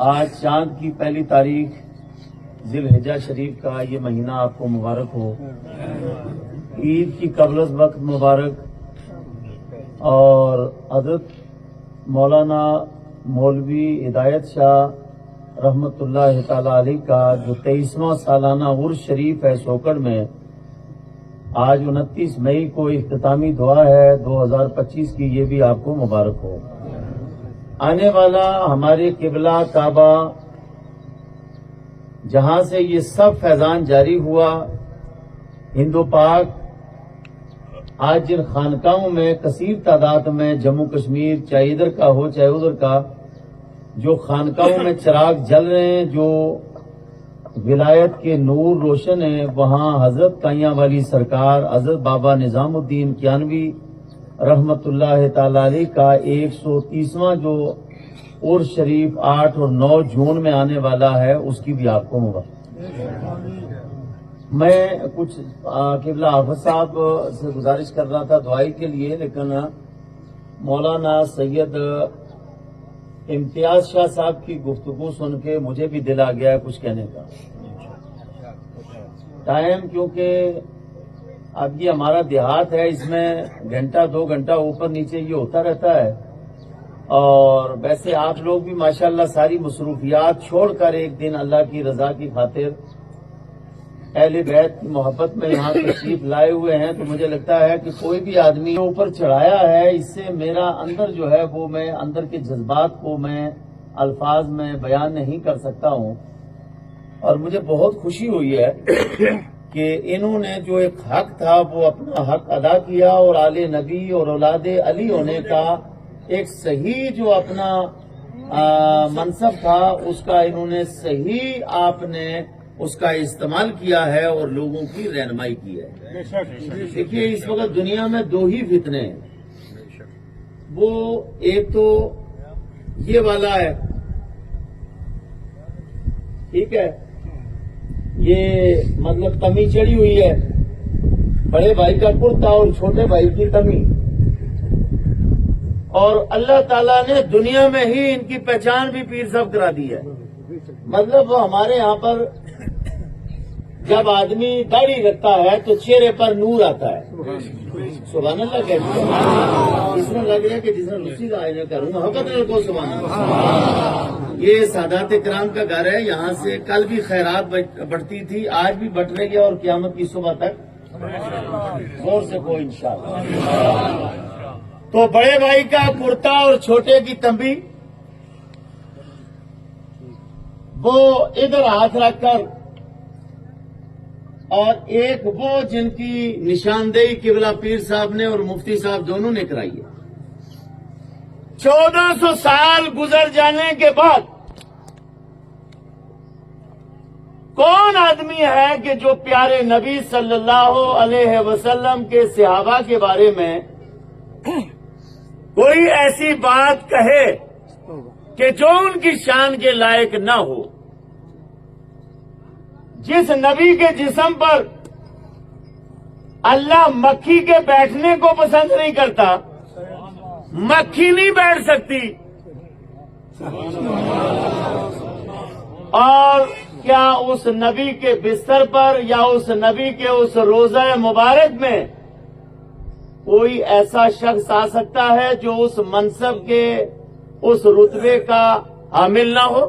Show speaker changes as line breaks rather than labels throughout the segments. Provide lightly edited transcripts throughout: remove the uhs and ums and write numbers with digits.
آج چاند کی پہلی تاریخ ذی الحجہ شریف کا یہ مہینہ آپ کو مبارک ہو. عید کی قبل از وقت مبارک. اور حضرت مولانا مولوی ہدایت شاہ رحمت اللہ تعالی علیہ کا جو 23واں سالانہ عرس شریف ہے سوکڑ میں، آج 29 مئی کو اختتامی دعا ہے 2025 کی، یہ بھی آپ کو مبارک ہو. آنے والا ہمارے قبلہ کعبہ جہاں سے یہ سب فیضان جاری ہوا، ہند و پاک، آج جن خانقاہوں میں کثیر تعداد میں جموں کشمیر چاہے ادھر کا ہو چاہے ادھر کا، جو خانقاہوں میں چراغ جل رہے ہیں، جو ولایت کے نور روشن ہیں، وہاں حضرت کائیاں والی سرکار حضرت بابا نظام الدین کیانوی رحمت اللہ تعالی علیہ کا 130واں جو عرس شریف 8 اور 9 جون میں آنے والا ہے، اس کی بھی آپ کو مبارک. میں کچھ قبلہ حافظ صاحب سے گزارش کر رہا تھا دعائی کے لیے، لیکن مولانا سید امتیاز شاہ صاحب کی گفتگو سن کے مجھے بھی دل آ گیا ہے کچھ کہنے کا. ٹائم کیونکہ اب یہ ہمارا دیہات ہے، اس میں گھنٹہ 2 گھنٹہ اوپر نیچے یہ ہوتا رہتا ہے. اور ویسے آپ لوگ بھی ماشاءاللہ ساری مصروفیات چھوڑ کر ایک دن اللہ کی رضا کی خاطر اہل بیت کی محبت میں یہاں تشریف لائے ہوئے ہیں، تو مجھے لگتا ہے کہ کوئی بھی آدمی اوپر چڑھایا ہے، اس سے میرا اندر جو ہے وہ میں اندر کے جذبات کو میں الفاظ میں بیان نہیں کر سکتا ہوں. اور مجھے بہت خوشی ہوئی ہے کہ انہوں نے جو ایک حق تھا وہ اپنا حق ادا کیا، اور آل نبی اور اولاد علی ہونے کا ایک صحیح جو اپنا منصب تھا اس کا انہوں نے صحیح آپ نے اس کا استعمال کیا ہے اور لوگوں کی رہنمائی کی ہے. دیکھیے اس وقت دنیا میں 2 ہی فتنے ہیں. وہ ایک تو یہ والا ہے، ٹھیک ہے، یہ مطلب تمی چڑھی ہوئی ہے، بڑے بھائی کا کرتا اور چھوٹے بھائی کی تمی. اور اللہ تعالیٰ نے دنیا میں ہی ان کی پہچان بھی پیر صاحب کرا دی ہے. مطلب وہ ہمارے یہاں پر جب آدمی داڑھی رکھتا ہے تو چہرے پر نور آتا ہے. سبحان اللہ کہتے ہیں. اس میں لگ رہا ہے کہ جس نے رسی کا آئینہ کروں محبت کو سبحان اللہ. یہ سادات کرام کا گھر ہے، یہاں سے کل بھی خیرات بڑھتی تھی، آج بھی بٹ رہی ہے اور قیامت کی صبح تک زور سے کوئی انشاءاللہ. تو بڑے بھائی کا کرتا اور چھوٹے کی تمبی، وہ ادھر ہاتھ رکھ کر، اور ایک وہ جن کی نشاندہی قبلہ پیر صاحب نے اور مفتی صاحب دونوں نے کرائی ہے. 1400 سال گزر جانے کے بعد کون آدمی ہے کہ جو پیارے نبی صلی اللہ علیہ وسلم کے صحابہ کے بارے میں کوئی ایسی بات کہے کہ جو ان کی شان کے لائق نہ ہو؟ جس نبی کے جسم پر اللہ مکھی کے بیٹھنے کو پسند نہیں کرتا، مکھی نہیں بیٹھ سکتی. اور کیا اس نبی کے بستر پر یا اس نبی کے اس روضہ مبارک میں کوئی ایسا شخص آ سکتا ہے جو اس منصب کے اس رتبے کا حامل نہ ہو؟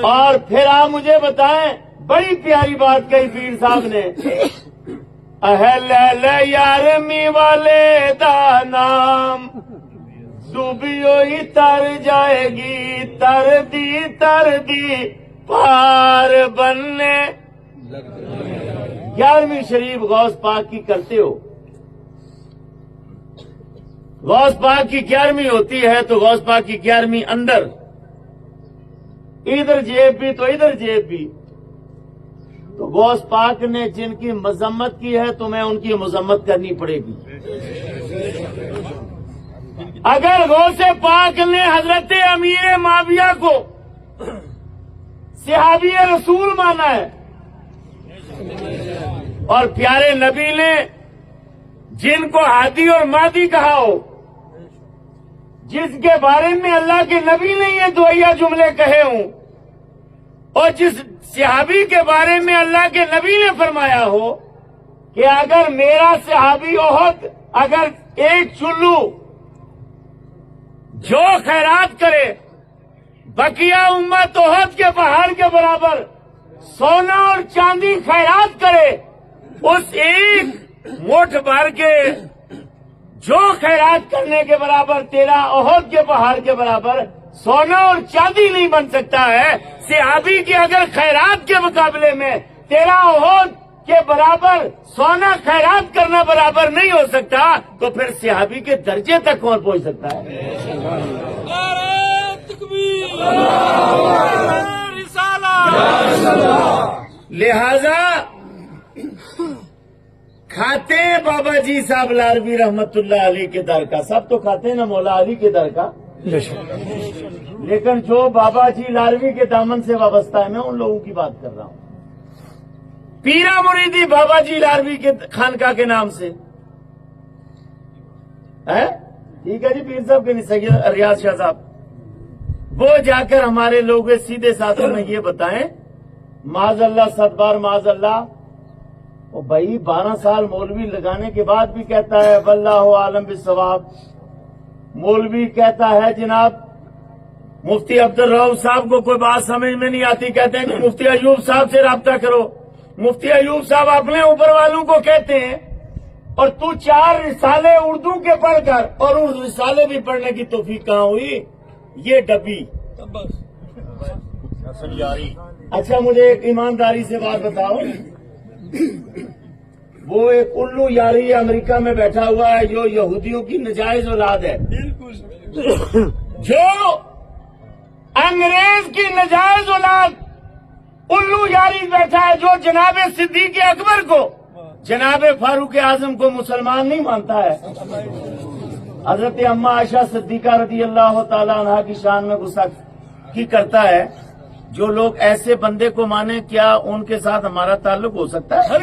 اور پھر آپ مجھے بتائیں، بڑی پیاری بات کہی پیر صاحب نے، اہل یارمی والے دا نام ڈوبیو ہی تر جائے گی، تر دی پار بننے. 11ویں شریف غوث پاک کی کرتے ہو، غوث پاک کی 11ویں ہوتی ہے تو غوث پاک کی 11ویں اندر، ادھر جیب بھی تو ادھر جیب بھی. تو غوث پاک نے جن کی مذمت کی ہے تمہیں ان کی مذمت کرنی پڑے گی. اگر غوث پاک نے حضرت امیر معاویہ کو صحابی رسول مانا ہے اور پیارے نبی نے جن کو ہادی اور مادی کہا ہو، جس کے بارے میں اللہ کے نبی نے یہ دعائیہ جملے کہے ہوں، اور جس صحابی کے بارے میں اللہ کے نبی نے فرمایا ہو کہ اگر میرا صحابی احد اگر ایک چلو جو خیرات کرے بقیہ امت احد کے پہاڑ کے برابر سونا اور چاندی خیرات کرے، اس ایک مٹھ بھر کے جو خیرات کرنے کے برابر تیرا احد کے پہاڑ کے برابر سونا اور چاندی نہیں بن سکتا ہے، صحابی کی اگر خیرات کے مقابلے میں تیرا احد کے برابر سونا خیرات کرنا برابر نہیں ہو سکتا، تو پھر صحابی کے درجے تک کون پہنچ سکتا ہے؟
نعرہ تکبیر، رسالہ۔
لہذا کھاتے ہیں بابا جی صاحب لاروی رحمت اللہ علیہ کے در کا، سب تو کھاتے ہیں نا مولا علی کے در کا، لیکن جو بابا جی لاروی کے دامن سے وابستہ ہے میں ان لوگوں کی بات کر رہا ہوں، پیرا مریدی بابا جی لاروی کے خانقاہ کے نام سے ہے، ٹھیک ہے جی، پیر صاحب کے نہیں، سید ریاض شاہ صاحب، وہ جا کر ہمارے لوگ سیدھے ساتھوں میں یہ بتائیں، معاذ اللہ صد بار معاذ اللہ، وہ بھائی 12 سال مولوی لگانے کے بعد بھی کہتا ہے واللہ عالم بالصواب، مولوی کہتا ہے جناب مفتی عبدالرؤف صاحب کو کوئی بات سمجھ میں نہیں آتی، کہتے ہیں کہ مفتی ایوب صاحب سے رابطہ کرو، مفتی ایوب صاحب اپنے اوپر والوں کو کہتے ہیں، اور تو 4 رسالے اردو کے پڑھ کر، اور اردو رسالے بھی پڑھنے کی توفیق کہاں ہوئی؟ یہ ڈبی۔ اچھا مجھے ایک ایمانداری سے بات بتاؤ، وہ ایک الو یاری امریکہ میں بیٹھا ہوا ہے جو یہودیوں کی نجائز اولاد ہے، جو انگریز کی نجائز اولاد الو یاری بیٹھا ہے، جو جناب صدیق اکبر کو جناب فاروق اعظم کو مسلمان نہیں مانتا ہے، حضرت اما عائشہ صدیقہ رضی اللہ تعالی عنہا کی شان میں گستاخی کرتا ہے، جو لوگ ایسے بندے کو مانے کیا ان کے ساتھ ہمارا تعلق ہو سکتا ہے؟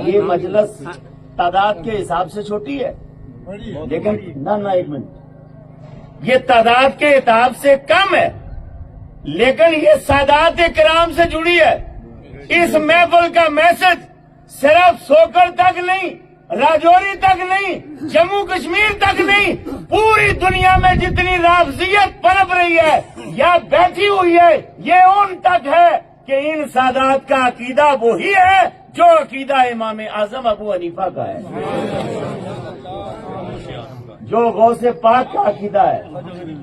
یہ مجلس تعداد کے حساب سے چھوٹی ہے، لیکن نہ ایک منٹ، یہ تعداد کے حساب سے کم ہے، لیکن یہ سادات کرام سے جڑی ہے۔ اس محفل کا میسج صرف سوکر تک نہیں، راجوری تک نہیں، جموں کشمیر تک نہیں، پوری دنیا میں جتنی رافضیت پنپ رہی ہے یا بیٹھی ہوئی ہے، یہ ان تک ہے کہ ان سادات کا عقیدہ وہی ہے جو عقیدہ امام اعظم ابو حنیفہ کا ہے، جو غوث پاک کا عقیدہ ہے،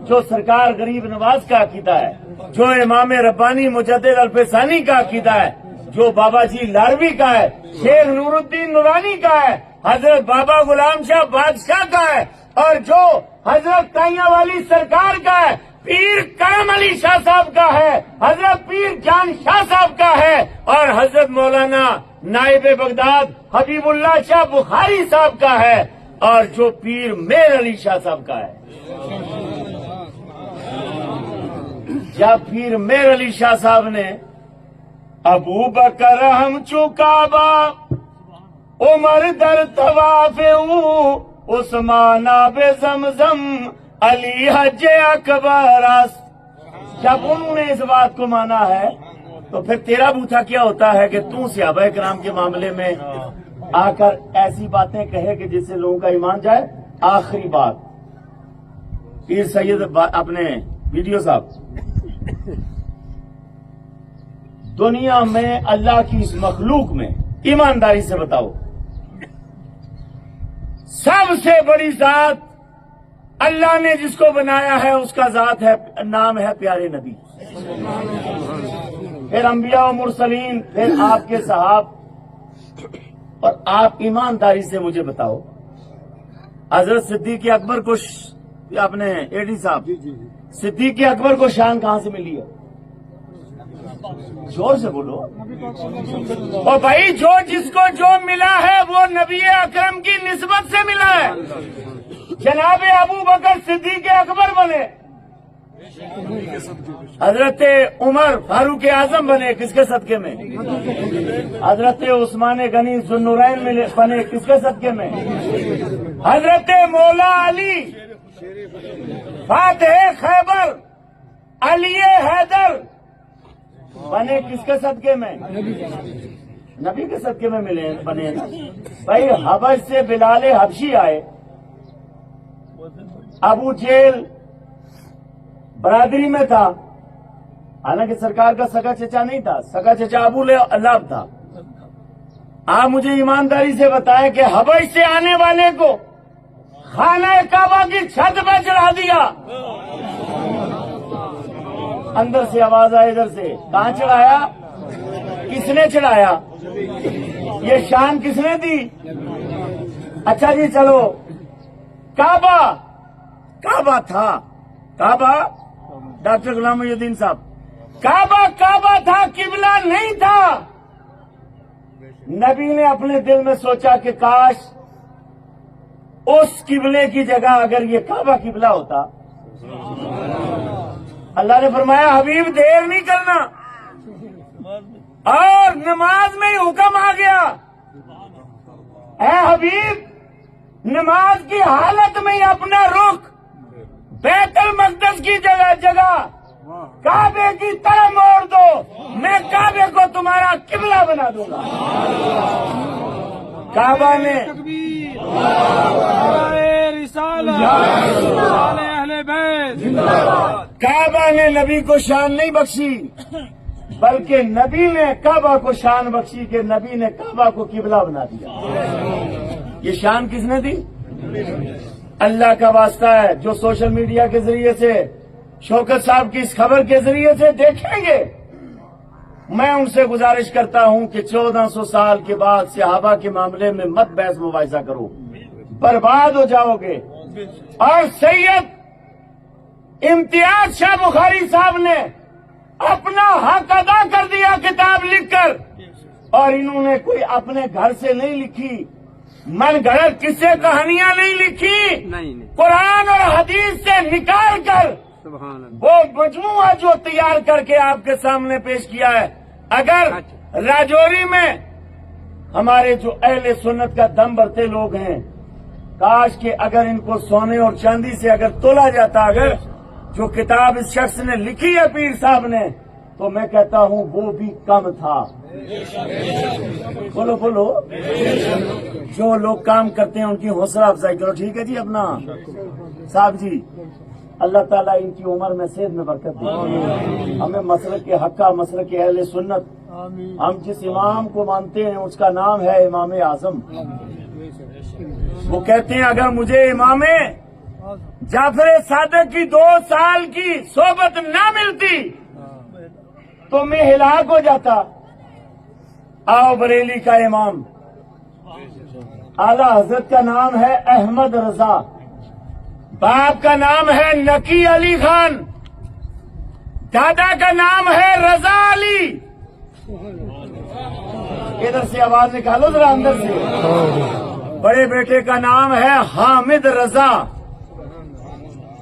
جو سرکار غریب نواز کا عقیدہ ہے، جو امام ربانی مجدد الفسانی کا عقیدہ ہے، جو بابا جی لاروی کا ہے، شیخ نور الدین نورانی کا ہے، حضرت بابا غلام شاہ بادشاہ کا ہے، اور جو حضرت تائیاں والی سرکار کا ہے، پیر کرم علی شاہ صاحب کا ہے، حضرت پیر جان شاہ صاحب کا ہے، اور حضرت مولانا نائب بغداد حبیب اللہ شاہ بخاری صاحب کا ہے، اور جو پیر میر علی شاہ صاحب کا ہے۔ جب پیر میر علی شاہ صاحب نے ابو بکر ہم چکابا عمر در طواف عثمان بے زمزم علی حج اکبر، جب انہوں نے اس بات کو مانا ہے تو پھر تیرا بوتھا کیا ہوتا ہے کہ تو صحابہ کرام کے معاملے میں آ کر ایسی باتیں کہے کہ جس سے لوگوں کا ایمان جائے۔ آخری بات، پیر سید اپنے ویڈیو صاحب، دنیا میں اللہ کی اس مخلوق میں ایمانداری سے بتاؤ سب سے بڑی ذات اللہ نے جس کو بنایا ہے اس کا ذات ہے، نام ہے پیارے نبی، پھر انبیاء و مرسلین، پھر آپ کے صحاب، اور آپ ایمانداری سے مجھے بتاؤ حضرت صدیق اکبر کو اپنے ایڈی صاحب صدیق اکبر کو شان کہاں سے ملی ہے؟ زور سے بولو۔ اور بھائی جو جس کو جو ملا ہے وہ نبی اکرم کی نسبت سے ملا ہے، جناب ابو بکر صدیق اکبر بنے، حضرت عمر فاروق اعظم بنے کس کے صدقے میں؟ حضرت عثمان غنی ذوالنورین میں بنے کس کے صدقے میں؟ حضرت مولا علی فاتح خیبر علی حیدر بنے کس کے صدقے میں؟ نبی کے صدقے میں ملے بنے نا بھائی. حبش سے بلال حبشی آئے. ابو جیل برادری میں تھا, حالانکہ سرکار کا سگا چچا نہیں تھا, سگا چچا ابو لہب تھا. آپ مجھے ایمانداری سے بتائیں کہ حبش سے آنے والے کو خانہ کعبہ کی چھت پہ چڑھا دیا. اندر سے آواز آئے, ادھر سے کہاں چڑھایا؟ کس نے چڑھایا؟ یہ شان کس نے دی؟ اچھا جی چلو, کعبہ تھا. کعبہ ڈاکٹر غلام محی الدین صاحب, کعبہ تھا, قبلہ نہیں تھا. نبی نے اپنے دل میں سوچا کہ کاش اس قبلے کی جگہ اگر یہ کعبہ قبلہ ہوتا. اللہ نے فرمایا حبیب دیر نہیں کرنا, اور نماز میں ہی حکم آ گیا, اے حبیب نماز کی حالت میں ہی اپنا رخ بیت المقدس کی جگہ کعبے کی طرح موڑ دو, میں کعبے کو تمہارا قبلہ بنا دوں گا. کعبہ نے کعبہ نے نبی کو شان نہیں بخشی, بلکہ نبی نے کعبہ کو شان بخشی کہ نبی نے کعبہ کو قبلہ بنا دیا. یہ شان کس نے دی؟ اللہ کا واسطہ ہے. جو سوشل میڈیا کے ذریعے سے شوکت صاحب کی اس خبر کے ذریعے سے دیکھیں گے, میں ان سے گزارش کرتا ہوں کہ 1400 سال کے بعد صحابہ کے معاملے میں مت بحث مباحثہ کرو, برباد ہو جاؤ گے. اور سید امتیاز شاہ بخاری صاحب نے اپنا حق ادا کر دیا کتاب لکھ کر, اور انہوں نے کوئی اپنے گھر سے نہیں لکھی, من گھڑت قصے کہانیاں نہیں لکھی, قرآن اور حدیث سے نکال کر وہ مجموعہ جو تیار کر کے آپ کے سامنے پیش کیا ہے. اگر راجوری میں ہمارے جو اہل سنت کا دم بھرتے لوگ ہیں, کاش کہ اگر ان کو سونے اور چاندی سے اگر تولا جاتا, اگر جو کتاب اس شخص نے لکھی ہے پیر صاحب نے, تو میں کہتا ہوں وہ بھی کم تھا. بولو جو لوگ کام کرتے ہیں ان کی حوصلہ افزائی کرو. ٹھیک ہے جی. اپنا صاحب جی, اللہ تعالیٰ ان کی عمر میں صحت میں برکت دے. ہمیں مسلک کے حقہ, مسلک کے اہل سنت, ہم جس امام کو مانتے ہیں اس کا نام ہے امام اعظم. وہ کہتے ہیں اگر مجھے امام جعفر صادق کی 2 سال کی صحبت نہ ملتی تو میں ہلاک ہو جاتا. آؤ بریلی کا امام اعلی حضرت کا نام ہے احمد رضا, باپ کا نام ہے نقی علی خان, دادا کا نام ہے رضا علی. ادھر سے آواز نکالو ذرا اندر سے. بڑے بیٹے کا نام ہے حامد رضا,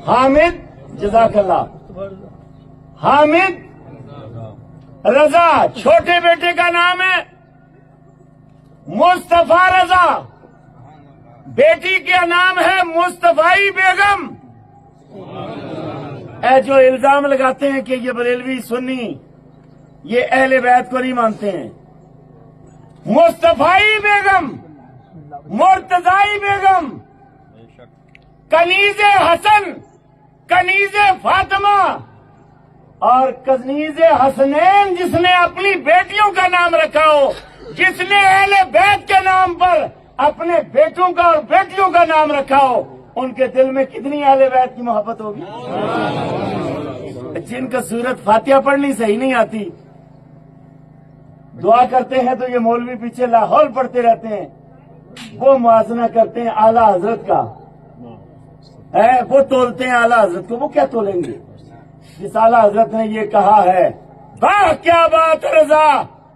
حامد جزاک اللہ, حامد رضا. چھوٹے بیٹے کا نام ہے مصطفیٰ رضا, بیٹی کا نام ہے مصطفی بیگم. اے جو الزام لگاتے ہیں کہ یہ بریلوی سنی یہ اہل بیت کو نہیں مانتے ہیں, مصطفی بیگم, مرتضی بیگم, کنیز حسن, کنیز فاطمہ اور کنیز حسنین, جس نے اپنی بیٹیوں کا نام رکھا ہو, جس نے اہل بیت کے نام پر اپنے بیٹوں کا اور بیٹیوں کا نام رکھا ہو, ان کے دل میں کتنی اہل بیت کی محبت ہوگی. جن کا سورت فاتحہ پڑھنی صحیح نہیں آتی, دعا کرتے ہیں تو یہ مولوی پیچھے لاہور پڑھتے رہتے ہیں, وہ موازنہ کرتے ہیں اعلیٰ حضرت کا, وہ تولتے ہیں اعلیٰ حضرت کو. وہ کیا تولیں گے جس اعلیٰ حضرت نے یہ کہا ہے, واہ کیا بات رضا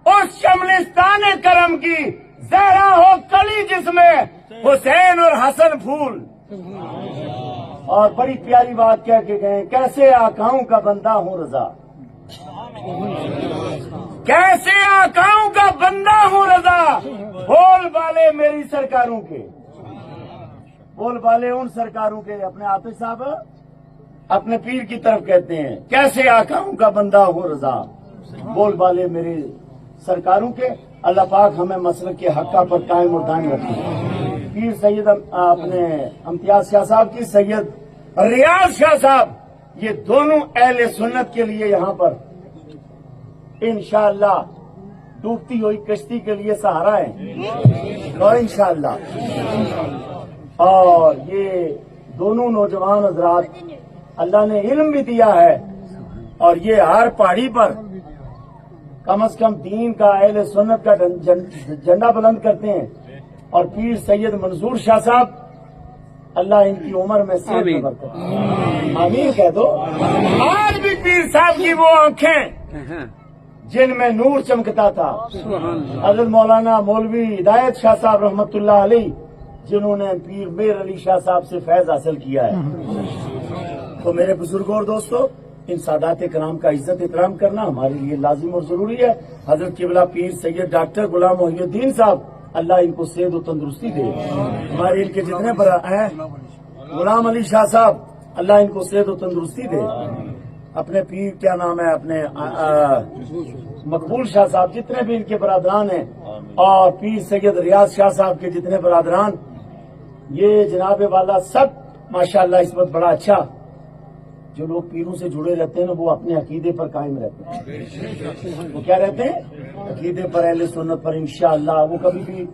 اس شملستان کرم کی, زہرا ہو کلی جس میں حسین اور حسن پھول.
اور بڑی پیاری بات کہہ کے گئے، کیسے آقاؤں کا بندہ ہوں رضا، کیسے آقاؤں کا بندہ ہوں رضا، بول بالے میری سرکاروں کے، بول بالے ان سرکاروں کے، اپنے عاطف صاحب اپنے پیر کی طرف کہتے ہیں کیسے آقاؤں کا بندہ ہوں رضا، بول بالے میری سرکاروں کے۔ اللہ پاک ہمیں مسلک کے حقہ پر قائم اور دائم رکھے۔ پیر سید اپنے امتیاز شاہ صاحب کی، سید ریاض شاہ صاحب، یہ دونوں اہل سنت کے لیے یہاں پر انشاءاللہ ڈوبتی ہوئی کشتی کے لیے سہارا ہے، اور انشاءاللہ اور یہ دونوں نوجوان حضرات اللہ نے علم بھی دیا ہے، اور یہ ہر پہاڑی پر کم از کم دین کا، اہل سنت کا جھنڈا بلند کرتے ہیں۔ اور پیر سید منظور شاہ صاحب، اللہ ان کی عمر میں صحت میں برکت دے۔ آمین کہہ دو۔ آج بھی پیر صاحب کی وہ آنکھیں جن میں نور چمکتا تھا، حضرت مولانا مولوی ہدایت شاہ صاحب رحمت اللہ علیہ، جنہوں نے پیر میر علی شاہ صاحب سے فیض حاصل کیا ہے۔ تو میرے بزرگوں اور دوستو، ان سادات کرام کا عزت احترام کرنا ہمارے لیے لازم اور ضروری ہے۔ حضرت قبلہ پیر سید ڈاکٹر غلام محی الدین صاحب، اللہ ان کو صحت و تندرستی دے۔ ہمارے ان کے جتنے بڑا ہیں غلام علی شاہ صاحب، اللہ ان کو صحت و تندرستی دے۔ اپنے پیر کیا نام ہے، اپنے مقبول شاہ صاحب، جتنے بھی ان کے برادران ہیں، اور پیر سید ریاض شاہ صاحب کے جتنے برادران، یہ جناب والا سب ماشاءاللہ اس وقت بڑا اچھا، جو لوگ پیروں سے جڑے رہتے ہیں وہ اپنے عقیدے پر قائم رہتے ہیں۔ وہ کیا رہتے ہیں؟ عقیدے پر، اہل سنت پر انشاءاللہ، وہ کبھی بھی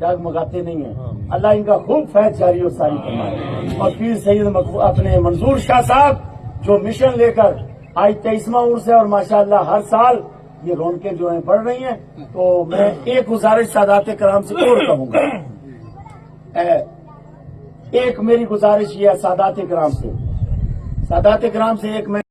ڈگمگاتے نہیں ہیں۔ اللہ ان کا خوب فیض جاری اور ساری فرمائے۔ اور پیر سید اپنے منظور شاہ صاحب جو مشن لے کر آج 23واں عرس ہے، اور ماشاءاللہ ہر سال یہ رونقیں جو ہیں بڑھ رہی ہیں، تو میں ایک گزارش سادات کرام سے اور کہوں گا، ایک میری گزارش یہ ہے سادات کرام سے، سادات کرام سے ایک میں